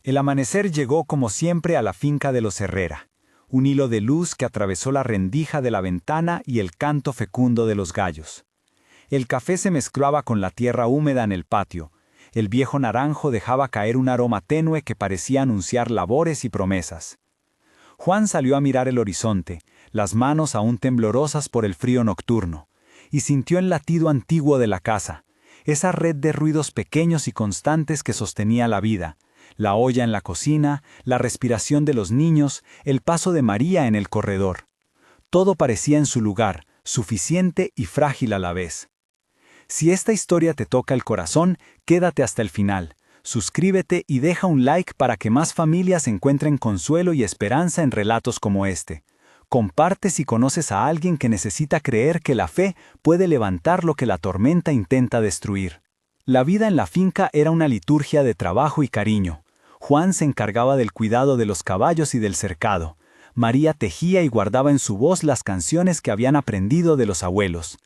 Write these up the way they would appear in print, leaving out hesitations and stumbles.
El amanecer llegó como siempre a la finca de los Herrera, un hilo de luz que atravesó la rendija de la ventana y el canto fecundo de los gallos. El café se mezclaba con la tierra húmeda en el patio. El viejo naranjo dejaba caer un aroma tenue que parecía anunciar labores y promesas. Juan salió a mirar el horizonte, las manos aún temblorosas por el frío nocturno, y sintió el latido antiguo de la casa, esa red de ruidos pequeños y constantes que sostenía la vida, la olla en la cocina, la respiración de los niños, el paso de María en el corredor. Todo parecía en su lugar, suficiente y frágil a la vez. Si esta historia te toca el corazón, quédate hasta el final. Suscríbete y deja un like para que más familias encuentren consuelo y esperanza en relatos como este. Comparte si conoces a alguien que necesita creer que la fe puede levantar lo que la tormenta intenta destruir. La vida en la finca era una liturgia de trabajo y cariño. Juan se encargaba del cuidado de los caballos y del cercado. María tejía y guardaba en su voz las canciones que habían aprendido de los abuelos.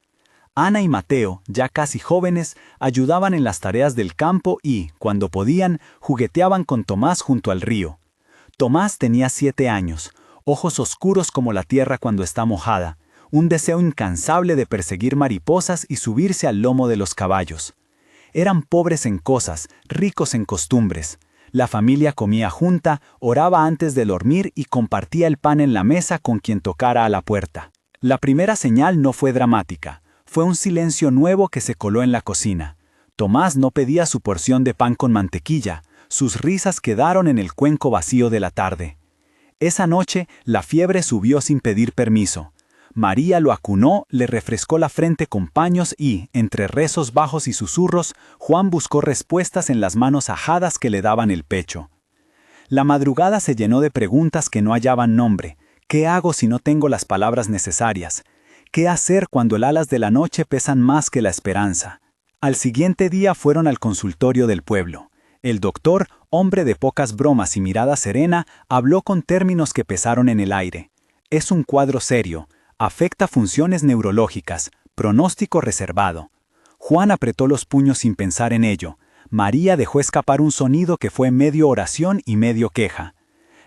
Ana y Mateo, ya casi jóvenes, ayudaban en las tareas del campo y, cuando podían, jugueteaban con Tomás junto al río. Tomás tenía 7 años, ojos oscuros como la tierra cuando está mojada, un deseo incansable de perseguir mariposas y subirse al lomo de los caballos. Eran pobres en cosas, ricos en costumbres. La familia comía junta, oraba antes de dormir y compartía el pan en la mesa con quien tocara a la puerta. La primera señal no fue dramática. Fue un silencio nuevo que se coló en la cocina. Tomás no pedía su porción de pan con mantequilla. Sus risas quedaron en el cuenco vacío de la tarde. Esa noche, la fiebre subió sin pedir permiso. María lo acunó, le refrescó la frente con paños y, entre rezos bajos y susurros, Juan buscó respuestas en las manos ajadas que le daban el pecho. La madrugada se llenó de preguntas que no hallaban nombre. ¿Qué hago si no tengo las palabras necesarias? ¿Qué hacer cuando el alas de la noche pesan más que la esperanza? Al siguiente día fueron al consultorio del pueblo. El doctor, hombre de pocas bromas y mirada serena, habló con términos que pesaron en el aire. Es un cuadro serio. Afecta funciones neurológicas, pronóstico reservado. Juan apretó los puños sin pensar en ello. María dejó escapar un sonido que fue medio oración y medio queja.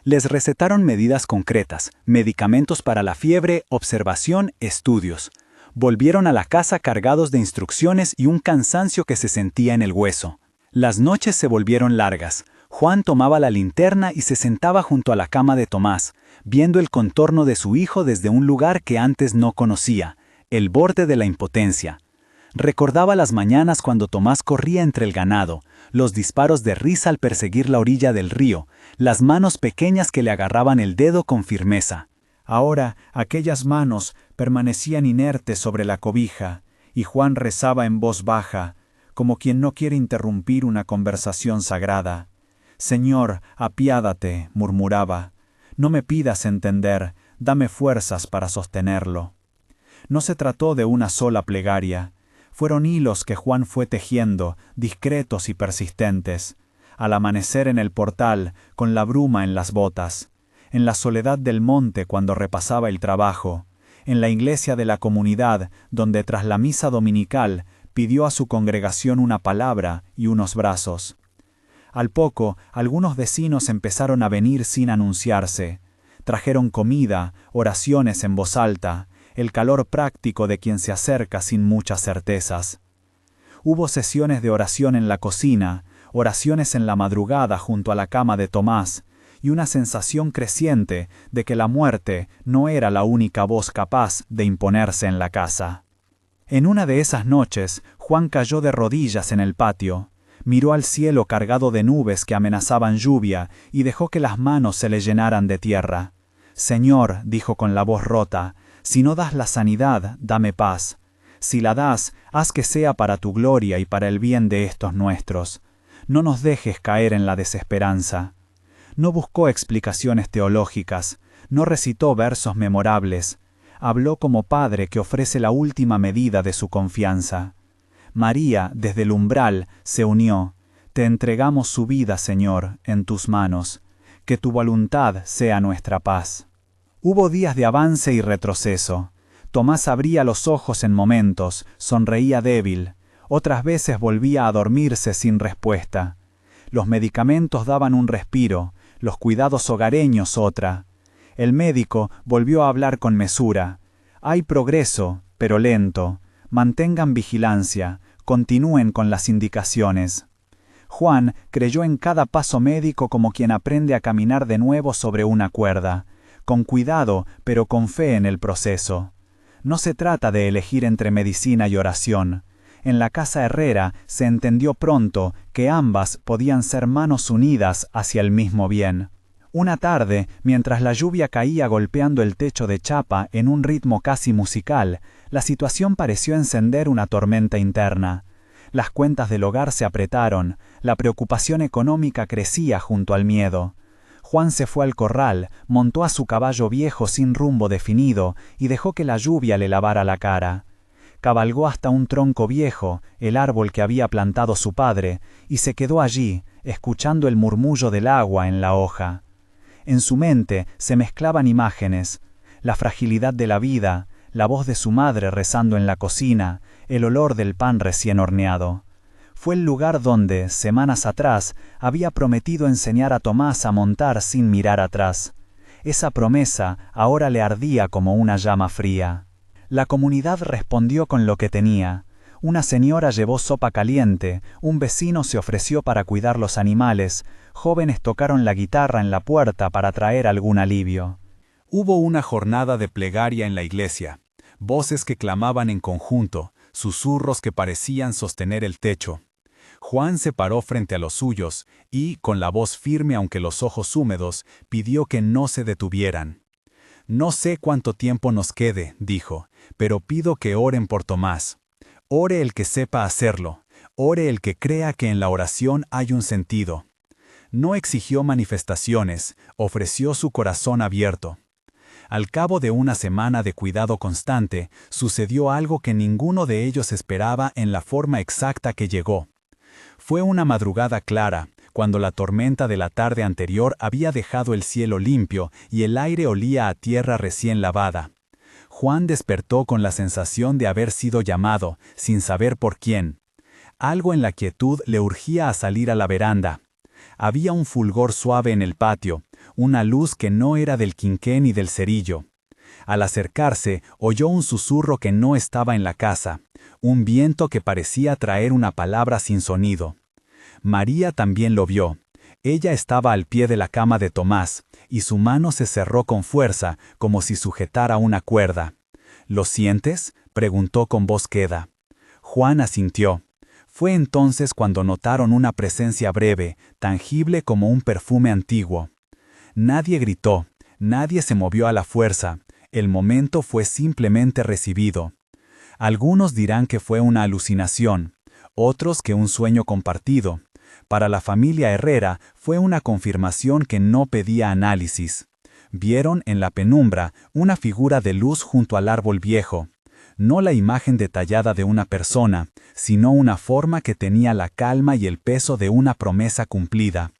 Les recetaron medidas concretas, medicamentos para la fiebre, observación, estudios. Volvieron a la casa cargados de instrucciones y un cansancio que se sentía en el hueso. Las noches se volvieron largas. Juan tomaba la linterna y se sentaba junto a la cama de Tomás, viendo el contorno de su hijo desde un lugar que antes no conocía, el borde de la impotencia. Recordaba las mañanas cuando Tomás corría entre el ganado, los disparos de risa al perseguir la orilla del río, las manos pequeñas que le agarraban el dedo con firmeza. Ahora aquellas manos permanecían inertes sobre la cobija, y Juan rezaba en voz baja, como quien no quiere interrumpir una conversación sagrada. «Señor, apiádate», murmuraba. «No me pidas entender, dame fuerzas para sostenerlo». No se trató de una sola plegaria. Fueron hilos que Juan fue tejiendo, discretos y persistentes. Al amanecer en el portal, con la bruma en las botas. En la soledad del monte cuando repasaba el trabajo. En la iglesia de la comunidad, donde tras la misa dominical pidió a su congregación una palabra y unos brazos. Al poco, algunos vecinos empezaron a venir sin anunciarse. Trajeron comida, oraciones en voz alta, el calor práctico de quien se acerca sin muchas certezas. Hubo sesiones de oración en la cocina, oraciones en la madrugada junto a la cama de Tomás, y una sensación creciente de que la muerte no era la única voz capaz de imponerse en la casa. En una de esas noches, Juan cayó de rodillas en el patio. Miró al cielo cargado de nubes que amenazaban lluvia y dejó que las manos se le llenaran de tierra. «Señor», dijo con la voz rota, «si no das la sanidad, dame paz. Si la das, haz que sea para tu gloria y para el bien de estos nuestros. No nos dejes caer en la desesperanza». No buscó explicaciones teológicas, no recitó versos memorables. Habló como padre que ofrece la última medida de su confianza. María, desde el umbral, se unió. «Te entregamos su vida, Señor, en tus manos. Que tu voluntad sea nuestra paz». Hubo días de avance y retroceso. Tomás abría los ojos en momentos, sonreía débil. Otras veces volvía a dormirse sin respuesta. Los medicamentos daban un respiro, los cuidados hogareños otra. El médico volvió a hablar con mesura. Hay progreso, pero lento. Mantengan vigilancia, continúen con las indicaciones. Juan creyó en cada paso médico como quien aprende a caminar de nuevo sobre una cuerda, con cuidado pero con fe en el proceso. No se trata de elegir entre medicina y oración. En la casa Herrera se entendió pronto que ambas podían ser manos unidas hacia el mismo bien. Una tarde, mientras la lluvia caía golpeando el techo de chapa en un ritmo casi musical, la situación pareció encender una tormenta interna. Las cuentas del hogar se apretaron, la preocupación económica crecía junto al miedo. Juan se fue al corral, montó a su caballo viejo sin rumbo definido y dejó que la lluvia le lavara la cara. Cabalgó hasta un tronco viejo, el árbol que había plantado su padre, y se quedó allí, escuchando el murmullo del agua en la hoja. En su mente se mezclaban imágenes, la fragilidad de la vida, la voz de su madre rezando en la cocina, el olor del pan recién horneado. Fue el lugar donde, semanas atrás, había prometido enseñar a Tomás a montar sin mirar atrás. Esa promesa ahora le ardía como una llama fría. La comunidad respondió con lo que tenía. Una señora llevó sopa caliente, un vecino se ofreció para cuidar los animales, jóvenes tocaron la guitarra en la puerta para traer algún alivio. Hubo una jornada de plegaria en la iglesia, voces que clamaban en conjunto, susurros que parecían sostener el techo. Juan se paró frente a los suyos y, con la voz firme aunque los ojos húmedos, pidió que no se detuvieran. «No sé cuánto tiempo nos quede», dijo, «pero pido que oren por Tomás. Ore el que sepa hacerlo, ore el que crea que en la oración hay un sentido». No exigió manifestaciones, ofreció su corazón abierto. Al cabo de una semana de cuidado constante, sucedió algo que ninguno de ellos esperaba en la forma exacta que llegó. Fue una madrugada clara, cuando la tormenta de la tarde anterior había dejado el cielo limpio y el aire olía a tierra recién lavada. Juan despertó con la sensación de haber sido llamado, sin saber por quién. Algo en la quietud le urgía a salir a la veranda. Había un fulgor suave en el patio, una luz que no era del quinqué ni del cerillo. Al acercarse, oyó un susurro que no estaba en la casa, un viento que parecía traer una palabra sin sonido. María también lo vio. Ella estaba al pie de la cama de Tomás, y su mano se cerró con fuerza, como si sujetara una cuerda. ¿Lo sientes?, preguntó con voz queda. Juan asintió. Fue entonces cuando notaron una presencia breve, tangible como un perfume antiguo. Nadie gritó, nadie se movió a la fuerza, el momento fue simplemente recibido. Algunos dirán que fue una alucinación, otros que un sueño compartido. Para la familia Herrera fue una confirmación que no pedía análisis. Vieron en la penumbra una figura de luz junto al árbol viejo. No la imagen detallada de una persona, sino una forma que tenía la calma y el peso de una promesa cumplida.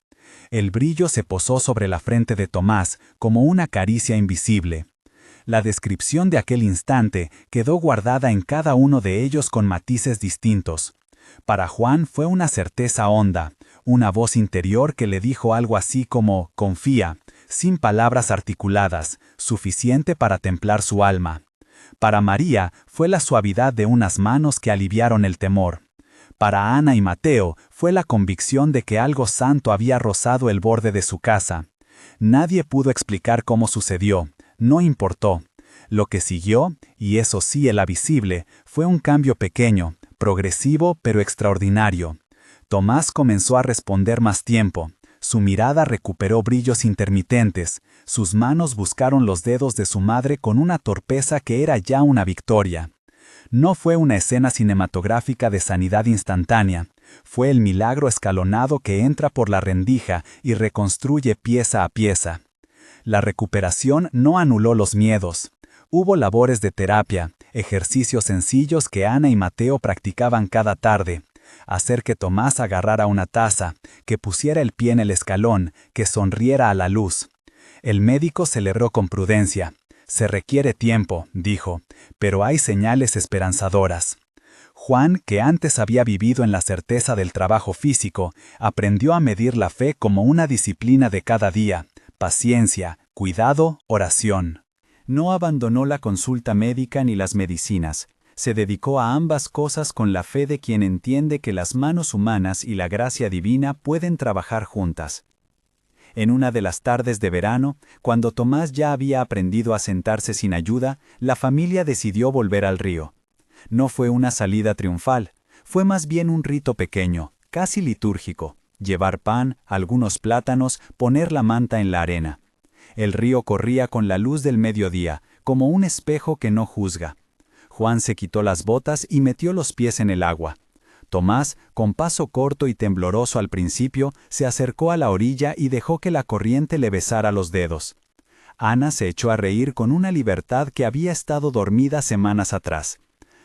El brillo se posó sobre la frente de Tomás como una caricia invisible. La descripción de aquel instante quedó guardada en cada uno de ellos con matices distintos. Para Juan fue una certeza honda, una voz interior que le dijo algo así como «confía», sin palabras articuladas, suficiente para templar su alma. Para María fue la suavidad de unas manos que aliviaron el temor. Para Ana y Mateo fue la convicción de que algo santo había rozado el borde de su casa. Nadie pudo explicar cómo sucedió, no importó. Lo que siguió, y eso sí era visible, fue un cambio pequeño, progresivo pero extraordinario. Tomás comenzó a responder más tiempo. Su mirada recuperó brillos intermitentes, sus manos buscaron los dedos de su madre con una torpeza que era ya una victoria. No fue una escena cinematográfica de sanidad instantánea, fue el milagro escalonado que entra por la rendija y reconstruye pieza a pieza. La recuperación no anuló los miedos. Hubo labores de terapia, ejercicios sencillos que Ana y Mateo practicaban cada tarde. Hacer que Tomás agarrara una taza, que pusiera el pie en el escalón, que sonriera a la luz. El médico celebró con prudencia. Se requiere tiempo, dijo, pero hay señales esperanzadoras. Juan, que antes había vivido en la certeza del trabajo físico, aprendió a medir la fe como una disciplina de cada día: paciencia, cuidado, oración. No abandonó la consulta médica ni las medicinas. Se dedicó a ambas cosas con la fe de quien entiende que las manos humanas y la gracia divina pueden trabajar juntas. En una de las tardes de verano, cuando Tomás ya había aprendido a sentarse sin ayuda, la familia decidió volver al río. No fue una salida triunfal, fue más bien un rito pequeño, casi litúrgico: llevar pan, algunos plátanos, poner la manta en la arena. El río corría con la luz del mediodía, como un espejo que no juzga. Juan se quitó las botas y metió los pies en el agua. Tomás, con paso corto y tembloroso al principio, se acercó a la orilla y dejó que la corriente le besara los dedos. Ana se echó a reír con una libertad que había estado dormida semanas atrás.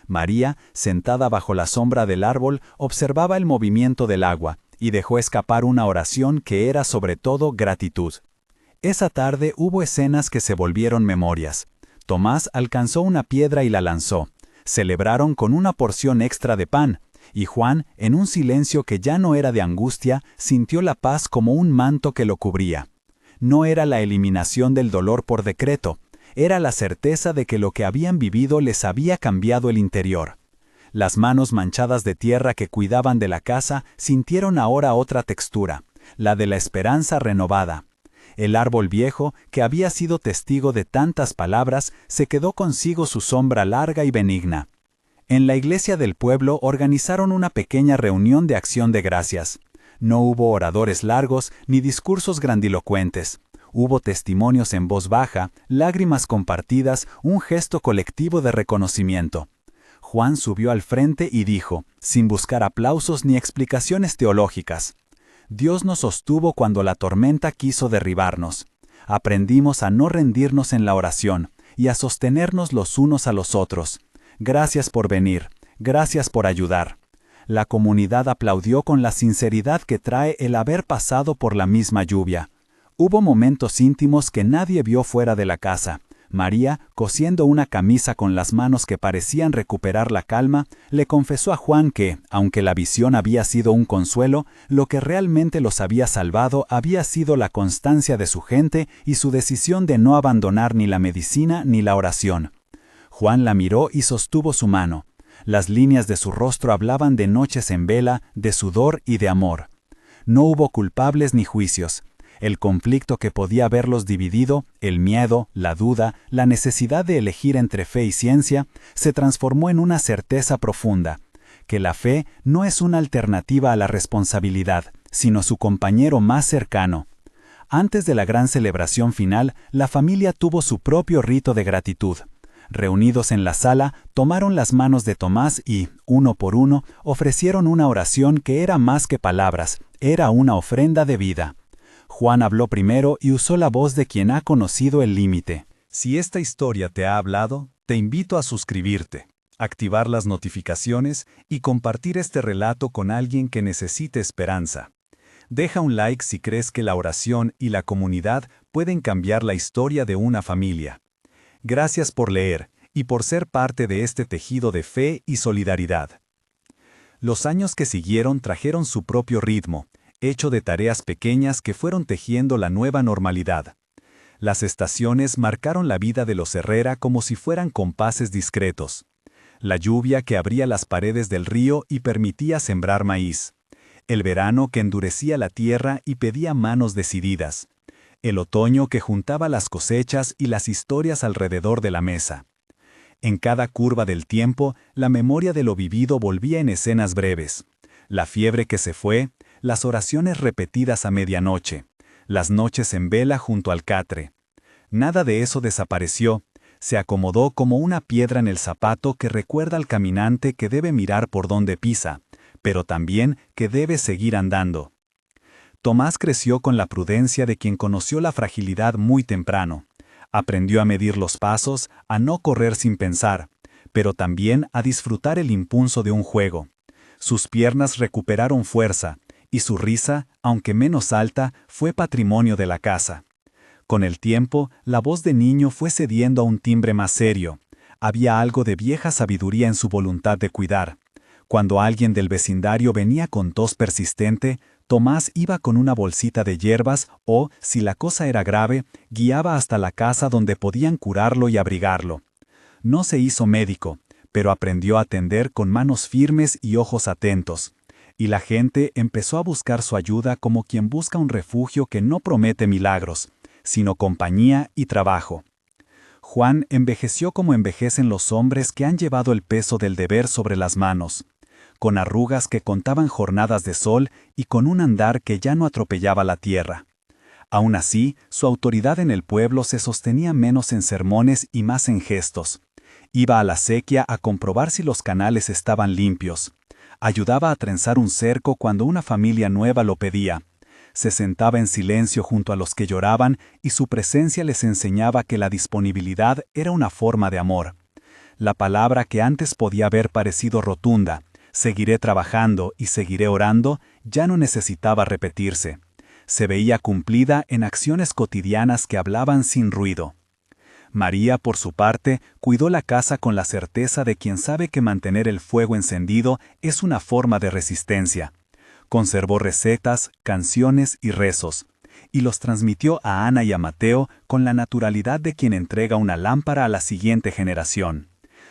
María, sentada bajo la sombra del árbol, observaba el movimiento del agua y dejó escapar una oración que era sobre todo gratitud. Esa tarde hubo escenas que se volvieron memorias. Tomás alcanzó una piedra y la lanzó. Celebraron con una porción extra de pan, y Juan, en un silencio que ya no era de angustia, sintió la paz como un manto que lo cubría. No era la eliminación del dolor por decreto, era la certeza de que lo que habían vivido les había cambiado el interior. Las manos manchadas de tierra que cuidaban de la casa sintieron ahora otra textura, la de la esperanza renovada. El árbol viejo, que había sido testigo de tantas palabras, se quedó consigo su sombra larga y benigna. En la iglesia del pueblo organizaron una pequeña reunión de acción de gracias. No hubo oradores largos ni discursos grandilocuentes. Hubo testimonios en voz baja, lágrimas compartidas, un gesto colectivo de reconocimiento. Juan subió al frente y dijo, sin buscar aplausos ni explicaciones teológicas: Dios nos sostuvo cuando la tormenta quiso derribarnos. Aprendimos a no rendirnos en la oración y a sostenernos los unos a los otros. Gracias por venir, gracias por ayudar. La comunidad aplaudió con la sinceridad que trae el haber pasado por la misma lluvia. Hubo momentos íntimos que nadie vio fuera de la casa. María, cosiendo una camisa con las manos que parecían recuperar la calma, le confesó a Juan que, aunque la visión había sido un consuelo, lo que realmente los había salvado había sido la constancia de su gente y su decisión de no abandonar ni la medicina ni la oración. Juan la miró y sostuvo su mano. Las líneas de su rostro hablaban de noches en vela, de sudor y de amor. No hubo culpables ni juicios. El conflicto que podía haberlos dividido, el miedo, la duda, la necesidad de elegir entre fe y ciencia, se transformó en una certeza profunda, que la fe no es una alternativa a la responsabilidad, sino su compañero más cercano. Antes de la gran celebración final, la familia tuvo su propio rito de gratitud. Reunidos en la sala, tomaron las manos de Tomás y, uno por uno, ofrecieron una oración que era más que palabras, era una ofrenda de vida. Juan habló primero y usó la voz de quien ha conocido el límite. Si esta historia te ha hablado, te invito a suscribirte, activar las notificaciones y compartir este relato con alguien que necesite esperanza. Deja un like si crees que la oración y la comunidad pueden cambiar la historia de una familia. Gracias por leer y por ser parte de este tejido de fe y solidaridad. Los años que siguieron trajeron su propio ritmo, hecho de tareas pequeñas que fueron tejiendo la nueva normalidad. Las estaciones marcaron la vida de los Herrera como si fueran compases discretos. La lluvia que abría las paredes del río y permitía sembrar maíz. El verano que endurecía la tierra y pedía manos decididas. El otoño que juntaba las cosechas y las historias alrededor de la mesa. En cada curva del tiempo, la memoria de lo vivido volvía en escenas breves. La fiebre que se fue, las oraciones repetidas a medianoche, las noches en vela junto al catre. Nada de eso desapareció, se acomodó como una piedra en el zapato que recuerda al caminante que debe mirar por donde pisa, pero también que debe seguir andando. Tomás creció con la prudencia de quien conoció la fragilidad muy temprano. Aprendió a medir los pasos, a no correr sin pensar, pero también a disfrutar el impulso de un juego. Sus piernas recuperaron fuerza, y su risa, aunque menos alta, fue patrimonio de la casa. Con el tiempo, la voz de niño fue cediendo a un timbre más serio. Había algo de vieja sabiduría en su voluntad de cuidar. Cuando alguien del vecindario venía con tos persistente, Tomás iba con una bolsita de hierbas o, si la cosa era grave, guiaba hasta la casa donde podían curarlo y abrigarlo. No se hizo médico, pero aprendió a atender con manos firmes y ojos atentos, y la gente empezó a buscar su ayuda como quien busca un refugio que no promete milagros, sino compañía y trabajo. Juan envejeció como envejecen los hombres que han llevado el peso del deber sobre las manos, con arrugas que contaban jornadas de sol y con un andar que ya no atropellaba la tierra. Aún así, su autoridad en el pueblo se sostenía menos en sermones y más en gestos. Iba a la acequia a comprobar si los canales estaban limpios. Ayudaba a trenzar un cerco cuando una familia nueva lo pedía. Se sentaba en silencio junto a los que lloraban y su presencia les enseñaba que la disponibilidad era una forma de amor. La palabra que antes podía haber parecido rotunda, seguiré trabajando y seguiré orando, ya no necesitaba repetirse. Se veía cumplida en acciones cotidianas que hablaban sin ruido. María, por su parte, cuidó la casa con la certeza de quien sabe que mantener el fuego encendido es una forma de resistencia. Conservó recetas, canciones y rezos, y los transmitió a Ana y a Mateo con la naturalidad de quien entrega una lámpara a la siguiente generación.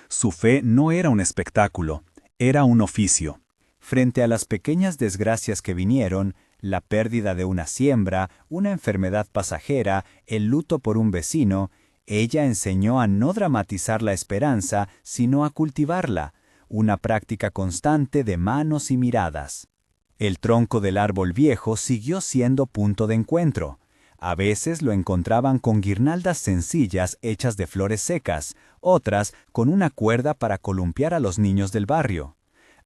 Su fe no era un espectáculo, era un oficio. Frente a las pequeñas desgracias que vinieron, la pérdida de una siembra, una enfermedad pasajera, el luto por un vecino, ella enseñó a no dramatizar la esperanza, sino a cultivarla, una práctica constante de manos y miradas. El tronco del árbol viejo siguió siendo punto de encuentro. A veces lo encontraban con guirnaldas sencillas hechas de flores secas, otras con una cuerda para columpiar a los niños del barrio.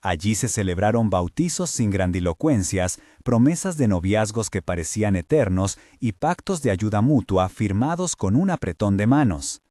Allí se celebraron bautizos sin grandilocuencias, promesas de noviazgos que parecían eternos y pactos de ayuda mutua firmados con un apretón de manos.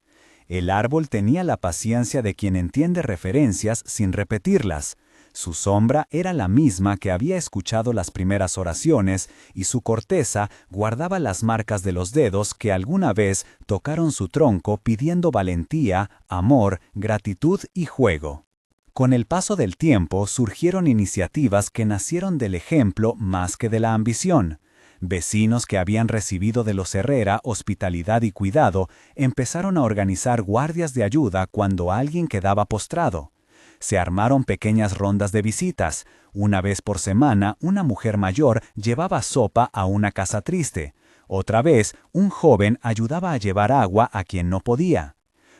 El árbol tenía la paciencia de quien entiende referencias sin repetirlas. Su sombra era la misma que había escuchado las primeras oraciones y su corteza guardaba las marcas de los dedos que alguna vez tocaron su tronco pidiendo valentía, amor, gratitud y juego. Con el paso del tiempo surgieron iniciativas que nacieron del ejemplo más que de la ambición. Vecinos que habían recibido de los Herrera hospitalidad y cuidado empezaron a organizar guardias de ayuda cuando alguien quedaba postrado. Se armaron pequeñas rondas de visitas. Una vez por semana, una mujer mayor llevaba sopa a una casa triste. Otra vez, un joven ayudaba a llevar agua a quien no podía.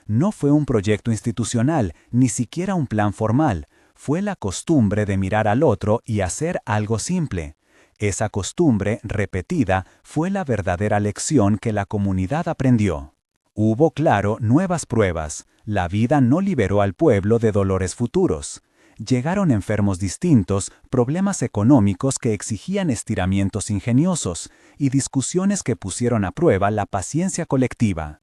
No fue un proyecto institucional, ni siquiera un plan formal. Fue la costumbre de mirar al otro y hacer algo simple. Esa costumbre, repetida, fue la verdadera lección que la comunidad aprendió. Hubo, claro, nuevas pruebas. La vida no liberó al pueblo de dolores futuros. Llegaron enfermos distintos, problemas económicos que exigían estiramientos ingeniosos y discusiones que pusieron a prueba la paciencia colectiva.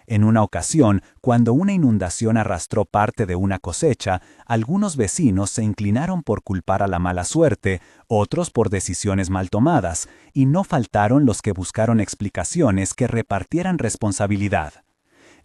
En una ocasión, cuando una inundación arrastró parte de una cosecha, algunos vecinos se inclinaron por culpar a la mala suerte, otros por decisiones mal tomadas, y no faltaron los que buscaron explicaciones que repartieran responsabilidad.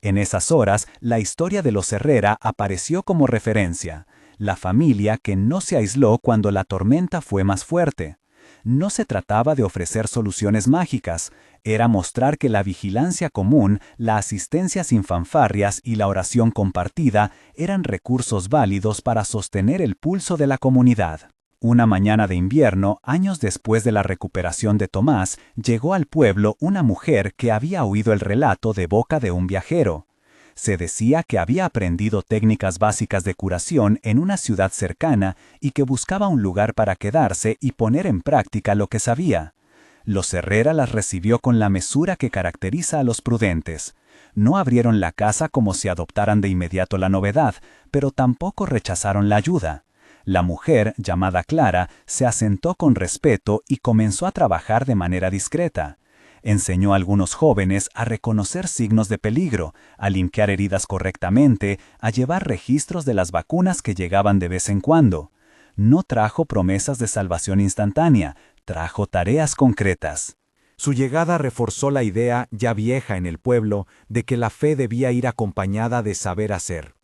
En esas horas, la historia de los Herrera apareció como referencia, la familia que no se aisló cuando la tormenta fue más fuerte. No se trataba de ofrecer soluciones mágicas, era mostrar que la vigilancia común, la asistencia sin fanfarrias y la oración compartida eran recursos válidos para sostener el pulso de la comunidad. Una mañana de invierno, años después de la recuperación de Tomás, llegó al pueblo una mujer que había oído el relato de boca de un viajero. Se decía que había aprendido técnicas básicas de curación en una ciudad cercana y que buscaba un lugar para quedarse y poner en práctica lo que sabía. Los Herrera las recibió con la mesura que caracteriza a los prudentes. No abrieron la casa como si adoptaran de inmediato la novedad, pero tampoco rechazaron la ayuda. La mujer, llamada Clara, se asentó con respeto y comenzó a trabajar de manera discreta. Enseñó a algunos jóvenes a reconocer signos de peligro, a limpiar heridas correctamente, a llevar registros de las vacunas que llegaban de vez en cuando. No trajo promesas de salvación instantánea, trajo tareas concretas. Su llegada reforzó la idea, ya vieja en el pueblo, de que la fe debía ir acompañada de saber hacer.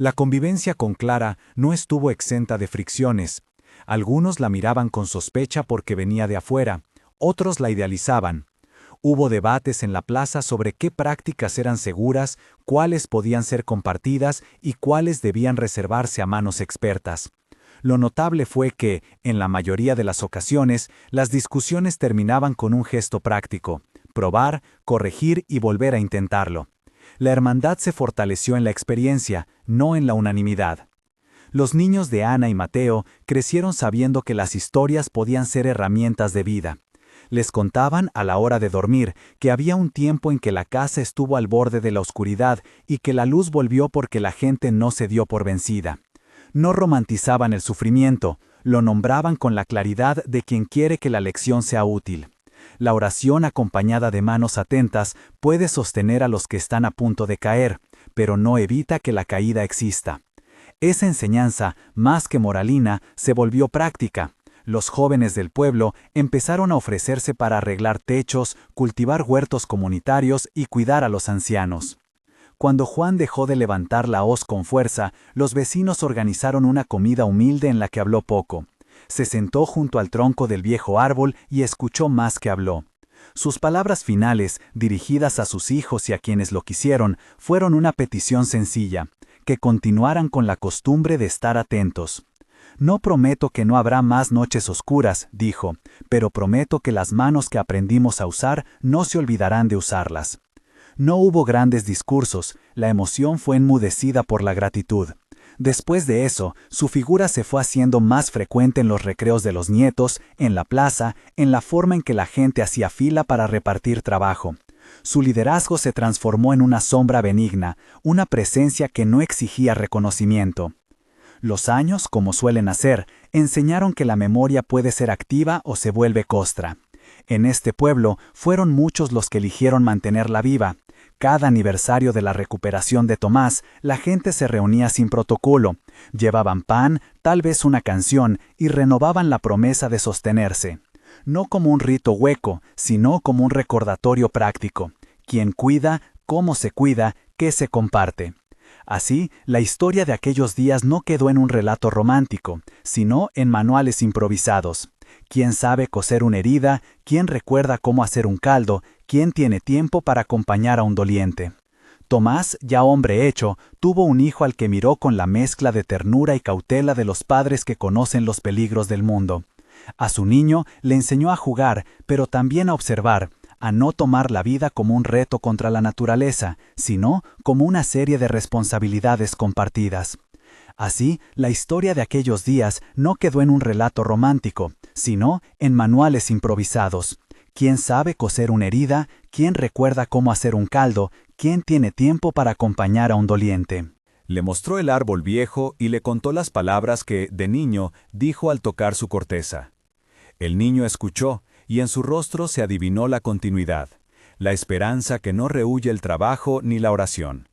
La convivencia con Clara no estuvo exenta de fricciones. Algunos la miraban con sospecha porque venía de afuera, otros la idealizaban. Hubo debates en la plaza sobre qué prácticas eran seguras, cuáles podían ser compartidas y cuáles debían reservarse a manos expertas. Lo notable fue que, en la mayoría de las ocasiones, las discusiones terminaban con un gesto práctico: probar, corregir y volver a intentarlo. La hermandad se fortaleció en la experiencia, no en la unanimidad. Los niños de Ana y Mateo crecieron sabiendo que las historias podían ser herramientas de vida. Les contaban a la hora de dormir que había un tiempo en que la casa estuvo al borde de la oscuridad y que la luz volvió porque la gente no se dio por vencida. No romantizaban el sufrimiento, lo nombraban con la claridad de quien quiere que la lección sea útil. La oración acompañada de manos atentas puede sostener a los que están a punto de caer, pero no evita que la caída exista. Esa enseñanza, más que moralina, se volvió práctica. Los jóvenes del pueblo empezaron a ofrecerse para arreglar techos, cultivar huertos comunitarios y cuidar a los ancianos. Cuando Juan dejó de levantar la hoz con fuerza, los vecinos organizaron una comida humilde en la que habló poco. Se sentó junto al tronco del viejo árbol y escuchó más que habló. Sus palabras finales, dirigidas a sus hijos y a quienes lo quisieron, fueron una petición sencilla: que continuaran con la costumbre de estar atentos. «No prometo que no habrá más noches oscuras», dijo, «pero prometo que las manos que aprendimos a usar no se olvidarán de usarlas». No hubo grandes discursos, la emoción fue enmudecida por la gratitud. Después de eso, su figura se fue haciendo más frecuente en los recreos de los nietos, en la plaza, en la forma en que la gente hacía fila para repartir trabajo. Su liderazgo se transformó en una sombra benigna, una presencia que no exigía reconocimiento. Los años, como suelen hacer, enseñaron que la memoria puede ser activa o se vuelve costra. En este pueblo fueron muchos los que eligieron mantenerla viva. Cada aniversario de la recuperación de Tomás, la gente se reunía sin protocolo. Llevaban pan, tal vez una canción, y renovaban la promesa de sostenerse. No como un rito hueco, sino como un recordatorio práctico. Quien cuida, cómo se cuida, qué se comparte. Así, la historia de aquellos días no quedó en un relato romántico, sino en manuales improvisados. ¿Quién sabe coser una herida? ¿Quién recuerda cómo hacer un caldo? ¿Quién tiene tiempo para acompañar a un doliente? Tomás, ya hombre hecho, tuvo un hijo al que miró con la mezcla de ternura y cautela de los padres que conocen los peligros del mundo. A su niño le enseñó a jugar, pero también a observar, a no tomar la vida como un reto contra la naturaleza, sino como una serie de responsabilidades compartidas. Así, la historia de aquellos días no quedó en un relato romántico, sino en manuales improvisados. ¿Quién sabe coser una herida? ¿Quién recuerda cómo hacer un caldo? ¿Quién tiene tiempo para acompañar a un doliente? Le mostró el árbol viejo y le contó las palabras que, de niño, dijo al tocar su corteza. El niño escuchó, y en su rostro se adivinó la continuidad, la esperanza que no rehúye el trabajo ni la oración.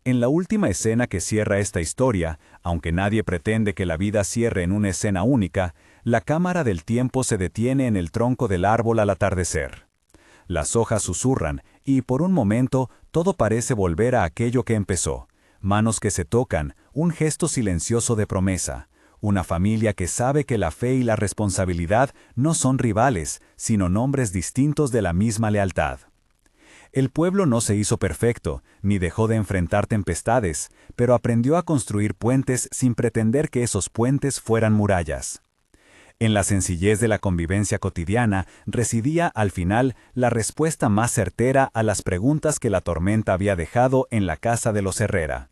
En la última escena que cierra esta historia, aunque nadie pretende que la vida cierre en una escena única, la cámara del tiempo se detiene en el tronco del árbol al atardecer. Las hojas susurran, y por un momento todo parece volver a aquello que empezó: manos que se tocan, un gesto silencioso de promesa, una familia que sabe que la fe y la responsabilidad no son rivales, sino nombres distintos de la misma lealtad. El pueblo no se hizo perfecto, ni dejó de enfrentar tempestades, pero aprendió a construir puentes sin pretender que esos puentes fueran murallas. En la sencillez de la convivencia cotidiana residía, al final, la respuesta más certera a las preguntas que la tormenta había dejado en la casa de los Herrera.